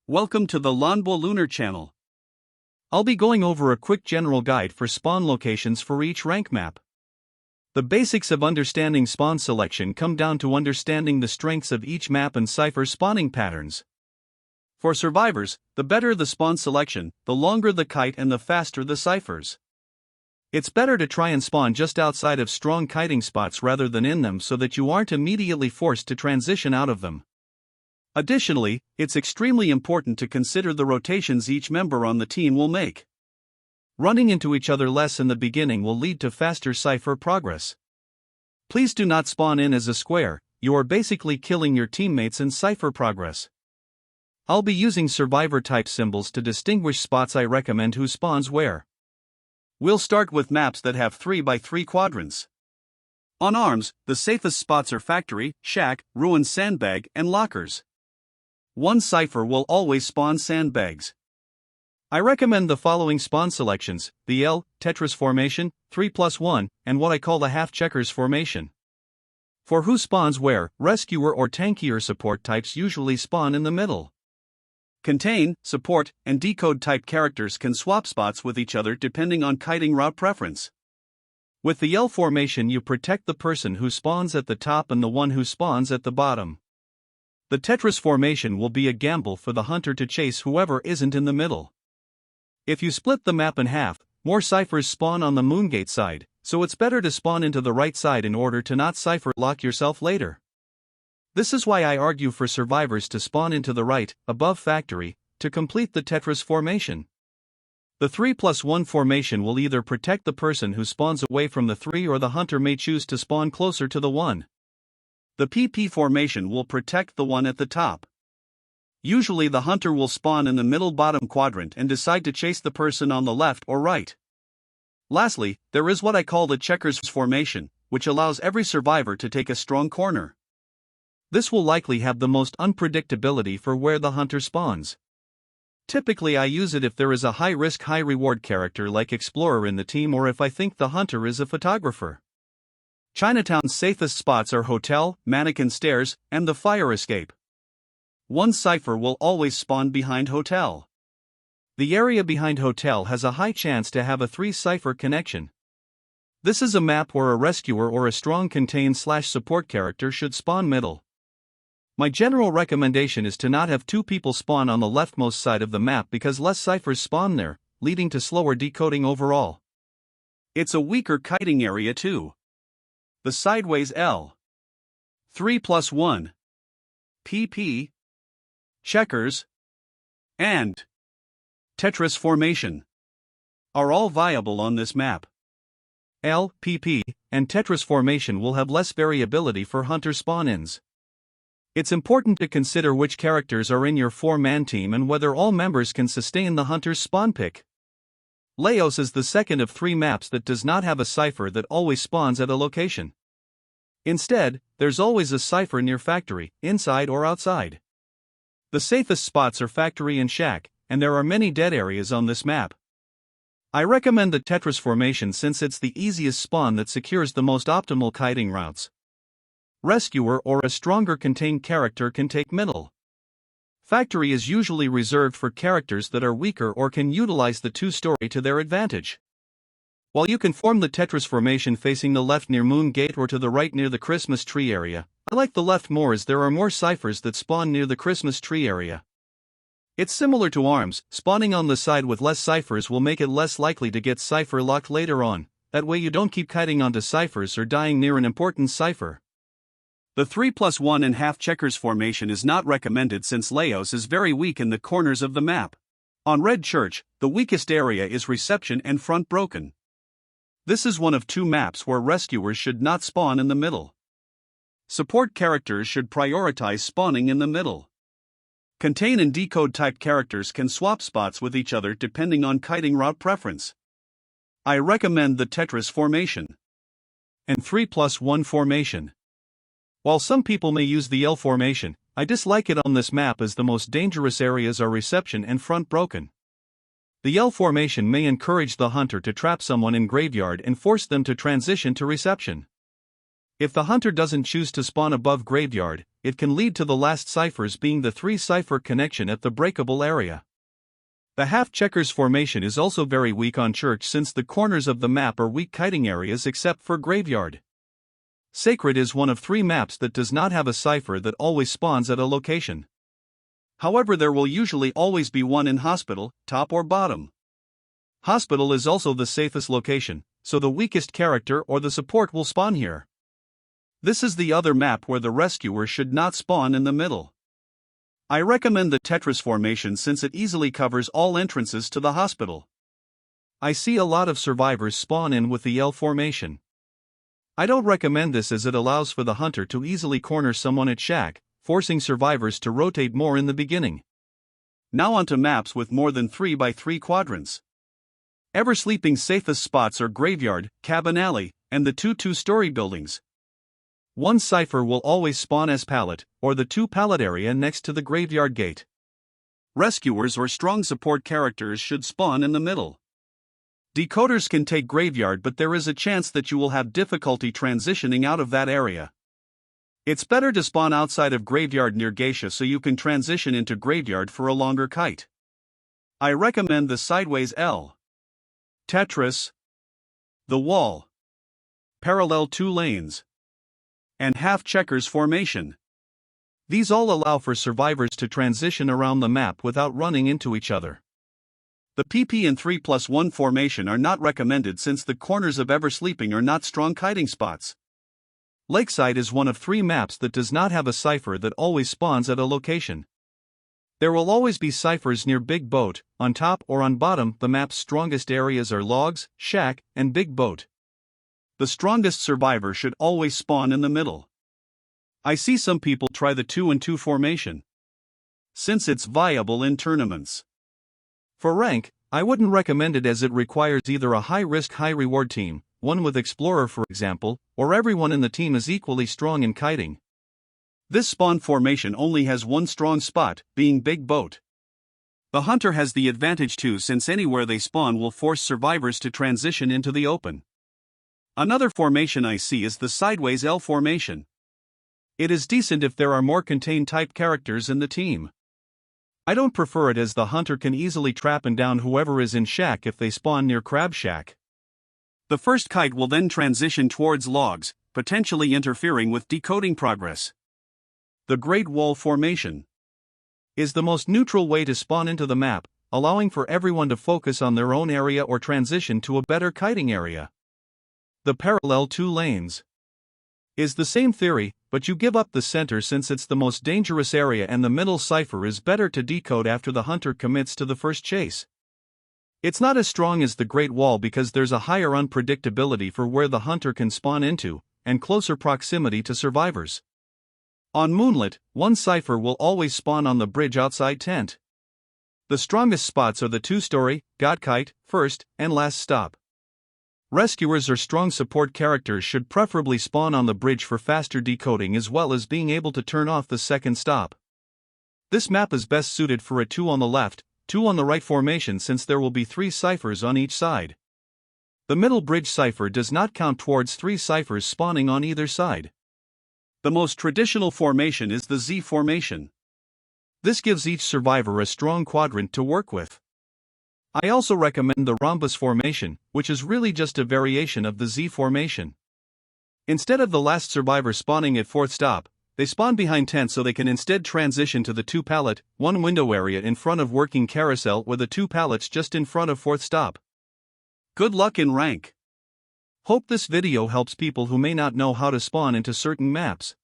Welcome to the Lanbo Lunar channel. I'll be going over a quick general guide for spawn locations for each rank map. The basics of understanding spawn selection come down to understanding the strengths of each map and cipher spawning patterns. For survivors, the better the spawn selection, the longer the kite and the faster the ciphers. It's better to try and spawn just outside of strong kiting spots rather than in them so that you aren't immediately forced to transition out of them. Additionally, it's extremely important to consider the rotations each member on the team will make. Running into each other less in the beginning will lead to faster cipher progress. Please do not spawn in as a square, you are basically killing your teammates in cipher progress. I'll be using survivor type symbols to distinguish spots I recommend who spawns where. We'll start with maps that have 3x3 quadrants. On arms, the safest spots are factory, shack, ruined sandbag, and lockers. One cipher will always spawn sandbags. I recommend the following spawn selections: the L, Tetris formation, 3+1, and what I call the half checkers formation. For who spawns where, rescuer or tankier support types usually spawn in the middle. Contain, support, and decode type characters can swap spots with each other depending on kiting route preference. With the L formation, you protect the person who spawns at the top and the one who spawns at the bottom. The Tetris formation will be a gamble for the hunter to chase whoever isn't in the middle. If you split the map in half, more ciphers spawn on the Moongate side, so it's better to spawn into the right side in order to not cipher lock yourself later. This is why I argue for survivors to spawn into the right, above factory, to complete the Tetris formation. The 3+1 formation will either protect the person who spawns away from the 3 or the hunter may choose to spawn closer to the 1. The PP formation will protect the one at the top. Usually the hunter will spawn in the middle bottom quadrant and decide to chase the person on the left or right. Lastly, there is what I call the checkers formation, which allows every survivor to take a strong corner. This will likely have the most unpredictability for where the hunter spawns. Typically I use it if there is a high-risk high-reward character like Explorer in the team or if I think the hunter is a photographer. Chinatown's safest spots are hotel, mannequin stairs, and the fire escape. One cipher will always spawn behind hotel. The area behind hotel has a high chance to have a 3-cipher connection. This is a map where a rescuer or a strong contain/support character should spawn middle. My general recommendation is to not have 2 people spawn on the leftmost side of the map because less ciphers spawn there, leading to slower decoding overall. It's a weaker kiting area too. The sideways L, 3+1, PP, checkers, and Tetris formation are all viable on this map. L, PP, and Tetris formation will have less variability for hunter spawn-ins. It's important to consider which characters are in your 4-man team and whether all members can sustain the hunter's spawn pick. Laos is the second of 3 maps that does not have a cipher that always spawns at a location. Instead, there's always a cipher near factory, inside or outside. The safest spots are factory and shack, and there are many dead areas on this map. I recommend the Tetris formation since it's the easiest spawn that secures the most optimal kiting routes. Rescuer or a stronger contained character can take middle. Factory is usually reserved for characters that are weaker or can utilize the 2-story to their advantage. While you can form the Tetris formation facing the left near Moongate or to the right near the Christmas tree area, I like the left more as there are more ciphers that spawn near the Christmas tree area. It's similar to arms, spawning on the side with less ciphers will make it less likely to get cipher locked later on, that way you don't keep kiting onto ciphers or dying near an important cipher. The 3+1 and half checkers formation is not recommended since Laos is very weak in the corners of the map. On Red Church, the weakest area is reception and front broken. This is one of 2 maps where rescuers should not spawn in the middle. Support characters should prioritize spawning in the middle. Contain and decode type characters can swap spots with each other depending on kiting route preference. I recommend the Tetris formation and 3+1 formation. While some people may use the L formation, I dislike it on this map as the most dangerous areas are reception and front broken. The L formation may encourage the hunter to trap someone in graveyard and force them to transition to reception. If the hunter doesn't choose to spawn above graveyard, it can lead to the last ciphers being the 3 cipher connection at the breakable area. The half checkers formation is also very weak on church since the corners of the map are weak kiting areas except for graveyard. Sacred is one of 3 maps that does not have a cipher that always spawns at a location. However, there will usually always be one in hospital, top or bottom. Hospital is also the safest location, so the weakest character or the support will spawn here. This is the other map where the rescuer should not spawn in the middle. I recommend the Tetris formation since it easily covers all entrances to the hospital. I see a lot of survivors spawn in with the L formation. I don't recommend this as it allows for the hunter to easily corner someone at shack, forcing survivors to rotate more in the beginning. Now onto maps with more than 3 by 3 quadrants. Eversleeping's safest spots are Graveyard, Cabin Alley, and the 2 two-story buildings. One cipher will always spawn as pallet, or the 2 pallet area next to the graveyard gate. Rescuers or strong support characters should spawn in the middle. Decoders can take graveyard, but there is a chance that you will have difficulty transitioning out of that area. It's better to spawn outside of graveyard near geisha so you can transition into graveyard for a longer kite. I recommend the sideways L, Tetris, the wall, parallel 2 lanes, and half checkers formation. These all allow for survivors to transition around the map without running into each other. The PP and 3+1 formation are not recommended since the corners of Eversleeping are not strong kiting spots. Lakeside is one of 3 maps that does not have a cipher that always spawns at a location. There will always be ciphers near Big Boat. On top or on bottom. The map's strongest areas are logs, shack, and Big Boat. The strongest survivor should always spawn in the middle. I see some people try the 2 and 2 formation, since it's viable in tournaments. For rank, I wouldn't recommend it as it requires either a high-risk high-reward team, one with Explorer for example, or everyone in the team is equally strong in kiting. This spawn formation only has one strong spot, being Big Boat. The hunter has the advantage too since anywhere they spawn will force survivors to transition into the open. Another formation I see is the sideways L formation. It is decent if there are more contained type characters in the team. I don't prefer it as the hunter can easily trap and down whoever is in shack if they spawn near crab shack. The first kite will then transition towards logs, potentially interfering with decoding progress. The Great Wall formation is the most neutral way to spawn into the map, allowing for everyone to focus on their own area or transition to a better kiting area. The parallel 2 lanes is the same theory, but you give up the center since it's the most dangerous area and the middle cipher is better to decode after the hunter commits to the first chase. It's not as strong as the Great Wall because there's a higher unpredictability for where the hunter can spawn into, and closer proximity to survivors. On Moonlit, one cipher will always spawn on the bridge outside tent. The strongest spots are the 2-story, God Kite, first, and last stop. Rescuers or strong support characters should preferably spawn on the bridge for faster decoding as well as being able to turn off the second stop. This map is best suited for a 2 on the left, 2 on the right formation since there will be 3 ciphers on each side. The middle bridge cipher does not count towards 3 ciphers spawning on either side. The most traditional formation is the Z formation. This gives each survivor a strong quadrant to work with. I also recommend the rhombus formation, which is really just a variation of the Z formation. Instead of the last survivor spawning at 4th stop, they spawn behind tent so they can instead transition to the 2 pallet, 1 window area in front of working carousel with the 2 pallets just in front of 4th stop. Good luck in rank. Hope this video helps people who may not know how to spawn into certain maps.